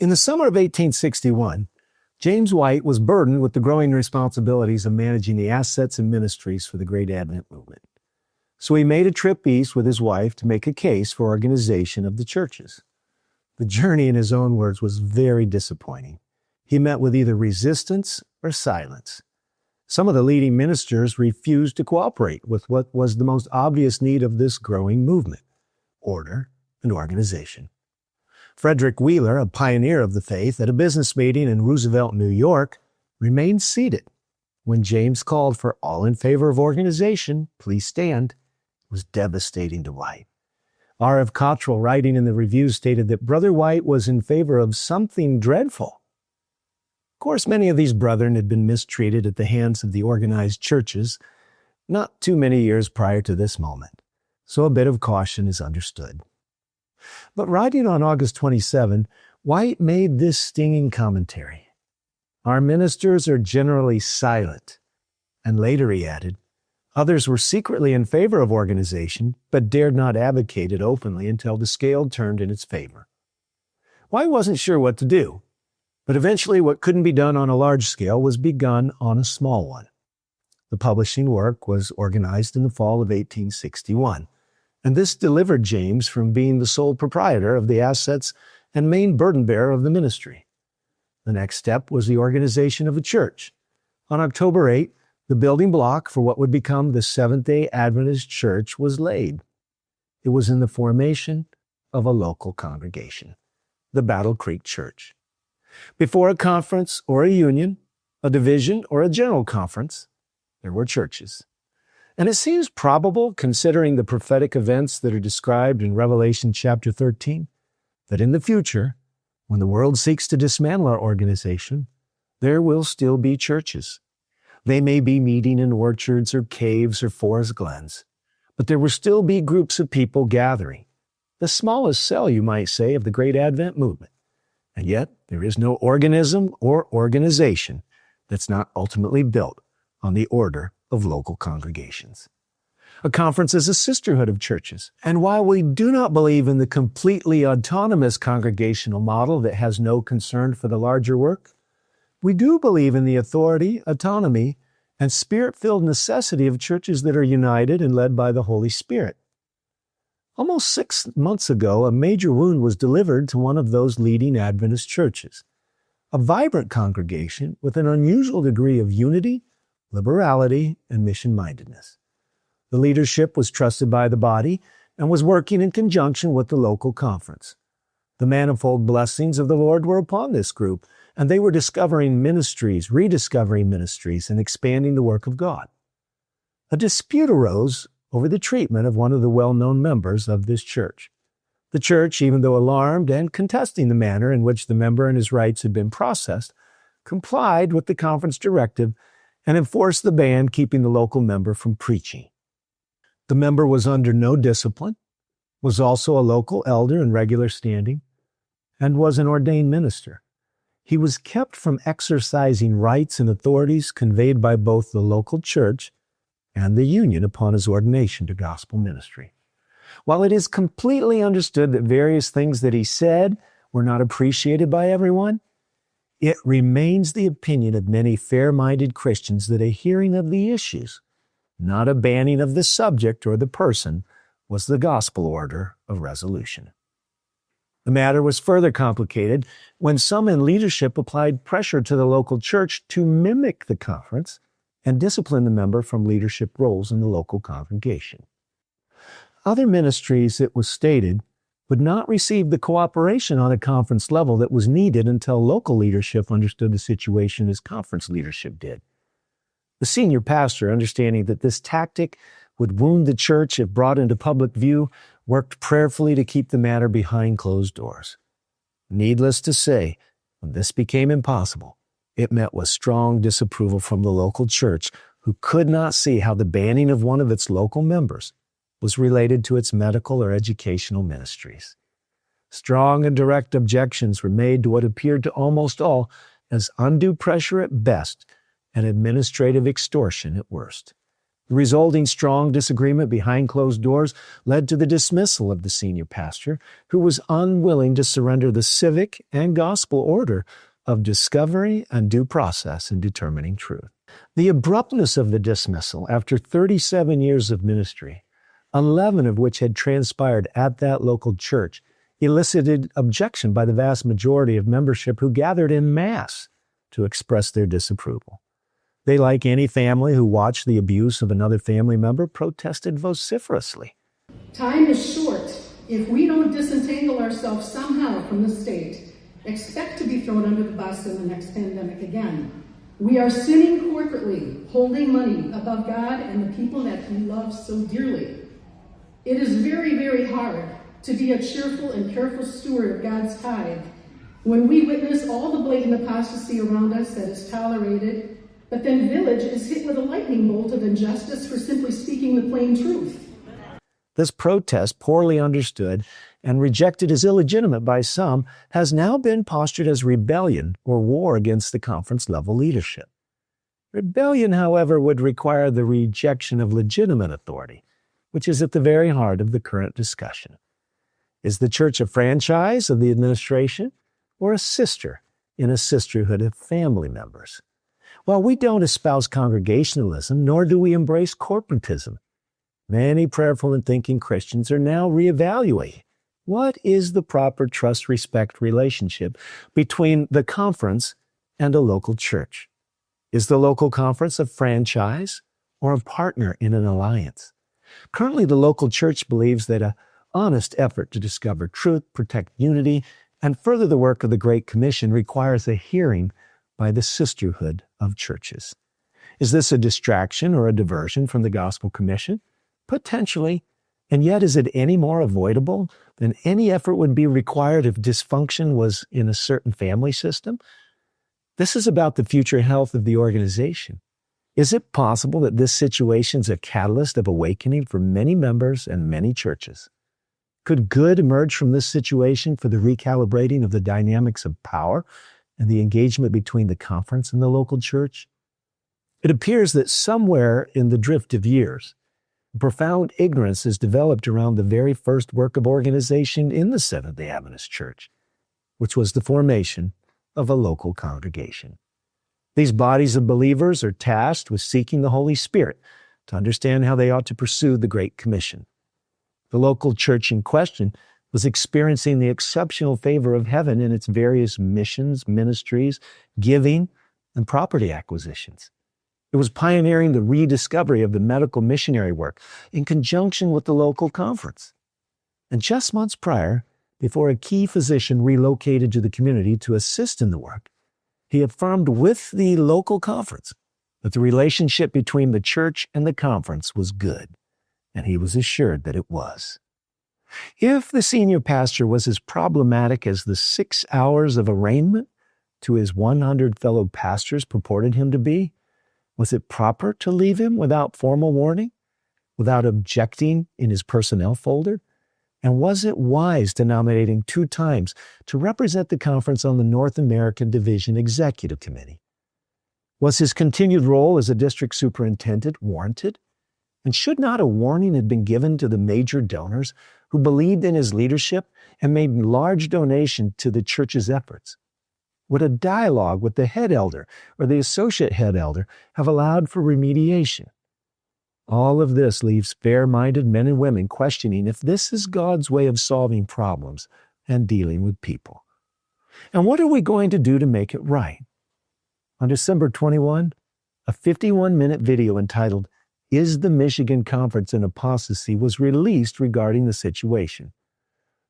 In the summer of 1861, James White was burdened with the growing responsibilities of managing the assets and ministries for the Great Advent Movement. So he made a trip east with his wife to make a case for organization of the churches. The journey, in his own words, was very disappointing. He met with either resistance or silence. Some of the leading ministers refused to cooperate with what was the most obvious need of this growing movement: order and organization. Frederick Wheeler, a pioneer of the faith, at a business meeting in Roosevelt, New York, remained seated. When James called for all in favor of organization, please stand, it was devastating to White. R.F. Cottrell, writing in the Review, stated that Brother White was in favor of something dreadful. Of course, many of these brethren had been mistreated at the hands of the organized churches not too many years prior to this moment, so a bit of caution is understood. But writing on August 27, White made this stinging commentary: "Our ministers are generally silent." And later he added, "Others were secretly in favor of organization, but dared not advocate it openly until the scale turned in its favor." White wasn't sure what to do, but eventually what couldn't be done on a large scale was begun on a small one. The publishing work was organized in the fall of 1861. And this delivered James from being the sole proprietor of the assets and main burden bearer of the ministry. The next step was the organization of a church. On October 8, the building block for what would become the Seventh-day Adventist Church was laid. It was in the formation of a local congregation, the Battle Creek Church. Before a conference or a union, a division or a general conference, there were churches. And it seems probable, considering the prophetic events that are described in Revelation chapter 13, that in the future, when the world seeks to dismantle our organization, there will still be churches. They may be meeting in orchards or caves or forest glens, but there will still be groups of people gathering, the smallest cell, you might say, of the Great Advent Movement. And yet, there is no organism or organization that's not ultimately built on the order of local congregations. A conference is a sisterhood of churches. And while we do not believe in the completely autonomous congregational model that has no concern for the larger work, we do believe in the authority, autonomy, and spirit-filled necessity of churches that are united and led by the Holy Spirit. Almost 6 months ago, a major wound was delivered to one of those leading Adventist churches, a vibrant congregation with an unusual degree of unity, liberality, and mission-mindedness. The leadership was trusted by the body and was working in conjunction with the local conference. The manifold blessings of the Lord were upon this group, and they were discovering ministries, rediscovering ministries, and expanding the work of God. A dispute arose over the treatment of one of the well-known members of this church. The church, even though alarmed and contesting the manner in which the member and his rights had been processed, complied with the conference directive and enforced the ban keeping the local member from preaching. The member was under no discipline, was also a local elder in regular standing, and was an ordained minister. He was kept from exercising rights and authorities conveyed by both the local church and the union upon his ordination to gospel ministry. While it is completely understood that various things that he said were not appreciated by everyone, it remains the opinion of many fair-minded Christians that a hearing of the issues, not a banning of the subject or the person, was the gospel order of resolution. The matter was further complicated when some in leadership applied pressure to the local church to mimic the conference and discipline the member from leadership roles in the local congregation. Other ministries, it was stated, would not receive the cooperation on a conference level that was needed until local leadership understood the situation as conference leadership did. The senior pastor, understanding that this tactic would wound the church if brought into public view, worked prayerfully to keep the matter behind closed doors. Needless to say, when this became impossible, it met with strong disapproval from the local church, who could not see how the banning of one of its local members was related to its medical or educational ministries. Strong and direct objections were made to what appeared to almost all as undue pressure at best and administrative extortion at worst. The resulting strong disagreement behind closed doors led to the dismissal of the senior pastor, who was unwilling to surrender the civic and gospel order of discovery and due process in determining truth. The abruptness of the dismissal after 37 years of ministry, 11 of which had transpired at that local church, elicited objection by the vast majority of membership who gathered en masse to express their disapproval. They, like any family who watched the abuse of another family member, protested vociferously. Time is short. If we don't disentangle ourselves somehow from the state, expect to be thrown under the bus in the next pandemic again. We are sinning corporately, holding money above God and the people that we love so dearly. It is very, very hard to be a cheerful and careful steward of God's tithe when we witness all the blatant apostasy around us that is tolerated, but then Village is hit with a lightning bolt of injustice for simply speaking the plain truth. This protest, poorly understood and rejected as illegitimate by some, has now been postured as rebellion or war against the conference-level leadership. Rebellion, however, would require the rejection of legitimate authority, which is at the very heart of the current discussion. Is the church a franchise of the administration or a sister in a sisterhood of family members? While we don't espouse congregationalism, nor do we embrace corporatism, many prayerful and thinking Christians are now reevaluating what is the proper trust-respect relationship between the conference and a local church. Is the local conference a franchise or a partner in an alliance? Currently, the local church believes that an honest effort to discover truth, protect unity, and further the work of the Great Commission requires a hearing by the sisterhood of churches. Is this a distraction or a diversion from the Gospel Commission? Potentially. And yet, is it any more avoidable than any effort would be required if dysfunction was in a certain family system? This is about the future health of the organization. Is it possible that this situation is a catalyst of awakening for many members and many churches? Could good emerge from this situation for the recalibrating of the dynamics of power and the engagement between the conference and the local church? It appears that somewhere in the drift of years, profound ignorance is developed around the very first work of organization in the Seventh-day Adventist Church, which was the formation of a local congregation. These bodies of believers are tasked with seeking the Holy Spirit to understand how they ought to pursue the Great Commission. The local church in question was experiencing the exceptional favor of heaven in its various missions, ministries, giving, and property acquisitions. It was pioneering the rediscovery of the medical missionary work in conjunction with the local conference. And just months prior, before a key physician relocated to the community to assist in the work, he affirmed with the local conference that the relationship between the church and the conference was good, and he was assured that it was. If the senior pastor was as problematic as the 6 hours of arraignment to his 100 fellow pastors purported him to be, was it proper to leave him without formal warning, without objecting in his personnel folder? And was it wise to nominate him 2 times to represent the conference on the North American Division Executive Committee? Was his continued role as a district superintendent warranted? And should not a warning have been given to the major donors who believed in his leadership and made large donation to the church's efforts? Would a dialogue with the head elder or the associate head elder have allowed for remediation? All of this leaves fair-minded men and women questioning if this is God's way of solving problems and dealing with people. And what are we going to do to make it right? On December 21, a 51-minute video entitled, "Is the Michigan Conference in Apostasy?" was released regarding the situation.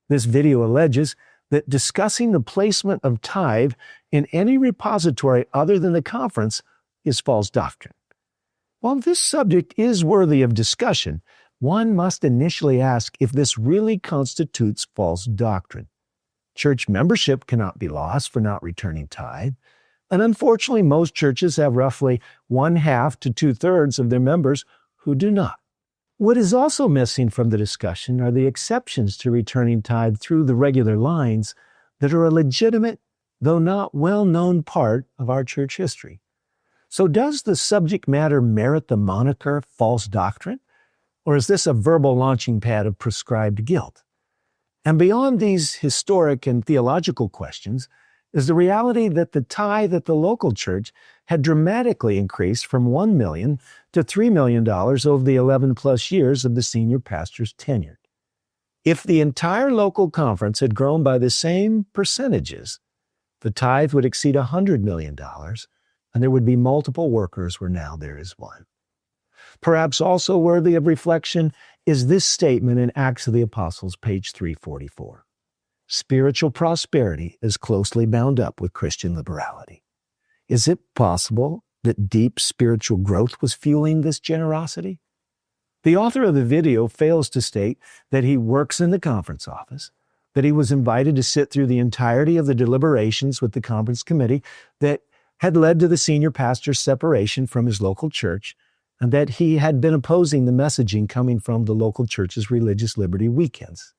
This video alleges that discussing the placement of tithe in any repository other than the conference is false doctrine. While this subject is worthy of discussion, one must initially ask if this really constitutes false doctrine. Church membership cannot be lost for not returning tithe, and unfortunately most churches have roughly 1/2 to 2/3 of their members who do not. What is also missing from the discussion are the exceptions to returning tithe through the regular lines that are a legitimate, though not well-known part of our church history. So does the subject matter merit the moniker false doctrine? Or is this a verbal launching pad of prescribed guilt? And beyond these historic and theological questions is the reality that the tithe at the local church had dramatically increased from $1 million to $3 million over the 11 plus years of the senior pastor's tenure. If the entire local conference had grown by the same percentages, the tithe would exceed $100 million, and there would be multiple workers where now there is one. Perhaps also worthy of reflection is this statement in Acts of the Apostles, page 344. Spiritual prosperity is closely bound up with Christian liberality. Is it possible that deep spiritual growth was fueling this generosity? The author of the video fails to state that he works in the conference office, that he was invited to sit through the entirety of the deliberations with the conference committee that had led to the senior pastor's separation from his local church, and that he had been opposing the messaging coming from the local church's religious liberty weekends.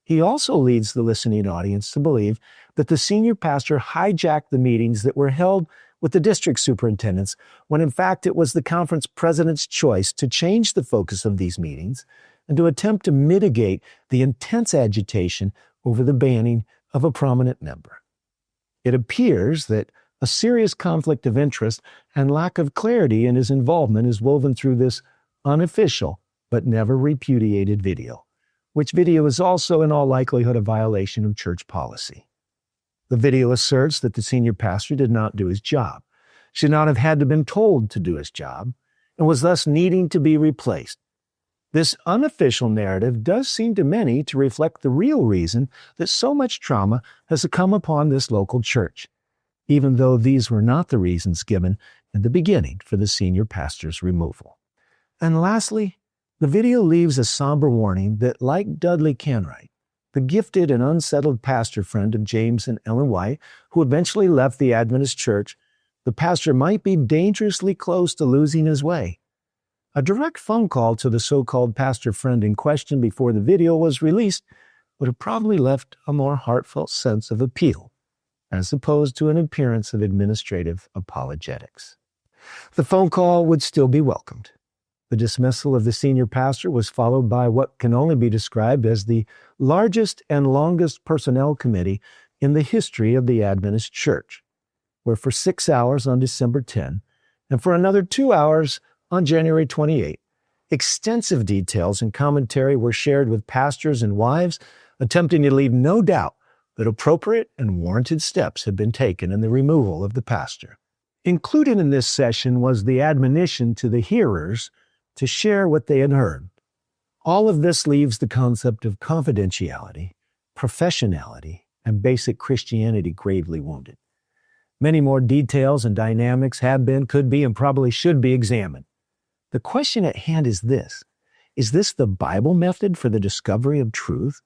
He also leads the listening audience to believe that the senior pastor hijacked the meetings that were held with the district superintendents, when in fact it was the conference president's choice to change the focus of these meetings and to attempt to mitigate the intense agitation over the banning of a prominent member. It appears that a serious conflict of interest and lack of clarity in his involvement is woven through this unofficial but never repudiated video, which video is also in all likelihood a violation of church policy. The video asserts that the senior pastor did not do his job, should not have had to been told to do his job, and was thus needing to be replaced. This unofficial narrative does seem to many to reflect the real reason that so much trauma has come upon this local church, even though these were not the reasons given in the beginning for the senior pastor's removal. And lastly, the video leaves a somber warning that, like Dudley Canright, the gifted and unsettled pastor friend of James and Ellen White, who eventually left the Adventist church, the pastor might be dangerously close to losing his way. A direct phone call to the so-called pastor friend in question before the video was released would have probably left a more heartfelt sense of appeal, as opposed to an appearance of administrative apologetics. The phone call would still be welcomed. The dismissal of the senior pastor was followed by what can only be described as the largest and longest personnel committee in the history of the Adventist Church, where for 6 hours on December 10 and for another 2 hours on January 28, extensive details and commentary were shared with pastors and wives, attempting to leave no doubt that appropriate and warranted steps had been taken in the removal of the pastor. Included in this session was the admonition to the hearers to share what they had heard. All of this leaves the concept of confidentiality, professionality, and basic Christianity gravely wounded. Many more details and dynamics have been, could be, and probably should be examined. The question at hand is this: is this the Bible method for the discovery of truth?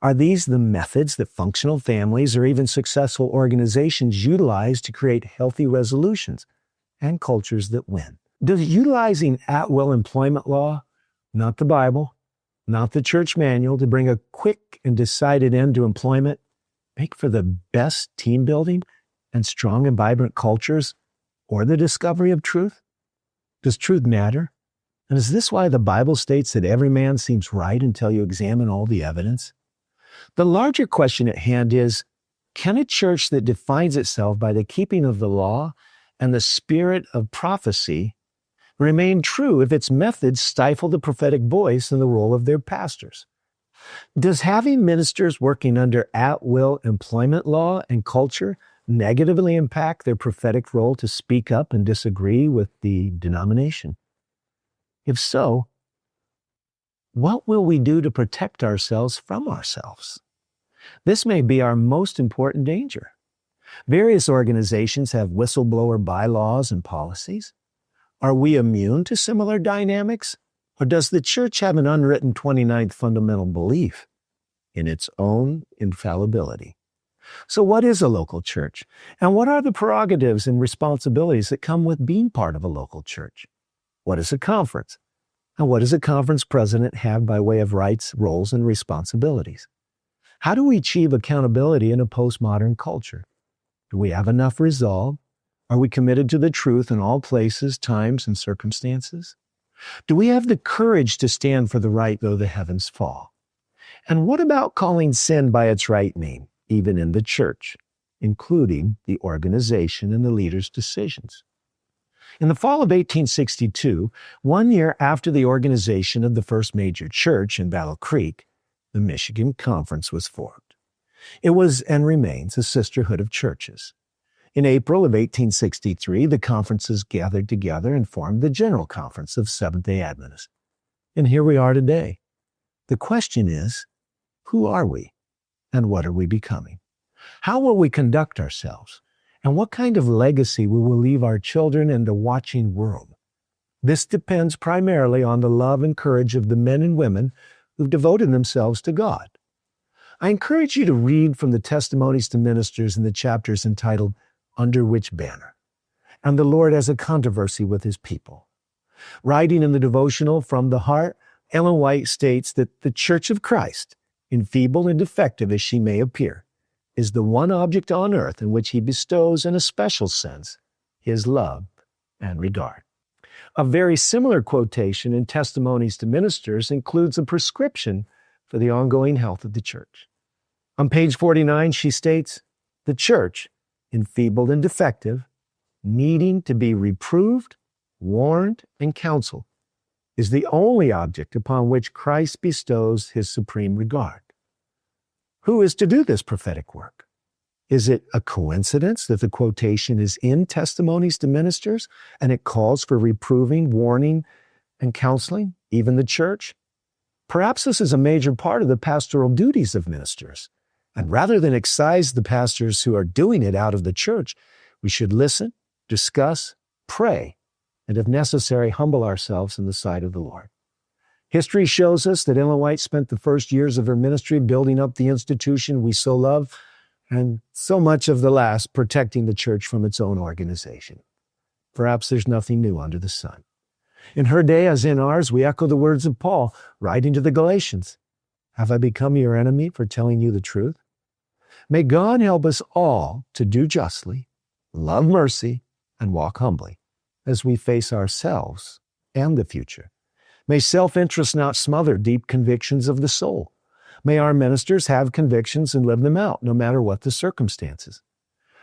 Are these the methods that functional families or even successful organizations utilize to create healthy resolutions and cultures that win? Does utilizing at-will employment law, not the Bible, not the church manual, to bring a quick and decided end to employment, make for the best team building and strong and vibrant cultures, or the discovery of truth? Does truth matter? And is this why the Bible states that every man seems right until you examine all the evidence? The larger question at hand is, can a church that defines itself by the keeping of the law and the spirit of prophecy remain true if its methods stifle the prophetic voice and the role of their pastors? Does having ministers working under at-will employment law and culture negatively impact their prophetic role to speak up and disagree with the denomination? If so, what will we do to protect ourselves from ourselves? This may be our most important danger. Various organizations have whistleblower bylaws and policies. Are we immune to similar dynamics? Or does the church have an unwritten 29th fundamental belief in its own infallibility? So what is a local church? And what are the prerogatives and responsibilities that come with being part of a local church? What is a conference? And what does a conference president have by way of rights, roles, and responsibilities? How do we achieve accountability in a postmodern culture? Do we have enough resolve? Are we committed to the truth in all places, times, and circumstances? Do we have the courage to stand for the right though the heavens fall? And what about calling sin by its right name, even in the church, including the organization and the leaders' decisions? In the fall of 1862, 1 year after the organization of the first major church in Battle Creek, the Michigan Conference was formed. It was and remains a sisterhood of churches. In April of 1863, the conferences gathered together and formed the General Conference of Seventh-day Adventists. And here we are today. The question is, who are we and what are we becoming? How will we conduct ourselves? And what kind of legacy we will leave our children and the watching world? This depends primarily on the love and courage of the men and women who've devoted themselves to God. I encourage you to read from the Testimonies to Ministers in the chapters entitled Under Which Banner? And the Lord Has a Controversy with His People. Writing in the devotional From the Heart, Ellen White states that the Church of Christ, enfeebled and defective as she may appear, is the one object on earth in which He bestows, in a special sense, His love and regard. A very similar quotation in Testimonies to Ministers includes a prescription for the ongoing health of the church. On page 49, she states, "The church, enfeebled and defective, needing to be reproved, warned, and counseled, is the only object upon which Christ bestows His supreme regard." Who is to do this prophetic work? Is it a coincidence that the quotation is in Testimonies to Ministers and it calls for reproving, warning, and counseling, even the church? Perhaps this is a major part of the pastoral duties of ministers. And rather than excise the pastors who are doing it out of the church, we should listen, discuss, pray, and if necessary, humble ourselves in the sight of the Lord. History shows us that Ellen White spent the first years of her ministry building up the institution we so love, and so much of the last protecting the church from its own organization. Perhaps there's nothing new under the sun. In her day, as in ours, we echo the words of Paul, writing to the Galatians, "Have I become your enemy for telling you the truth?" May God help us all to do justly, love mercy, and walk humbly as we face ourselves and the future. May self-interest not smother deep convictions of the soul. May our ministers have convictions and live them out, no matter what the circumstances.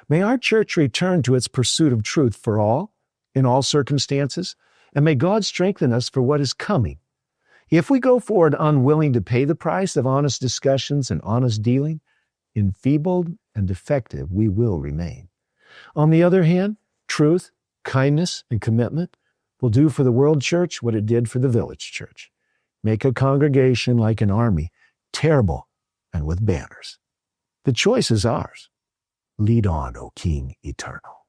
May our church return to its pursuit of truth for all, in all circumstances, and may God strengthen us for what is coming. If we go forward unwilling to pay the price of honest discussions and honest dealing, enfeebled and defective we will remain. On the other hand, truth, kindness, and commitment will do for the world church what it did for the village church. Make a congregation like an army, terrible and with banners. The choice is ours. Lead on, O King eternal.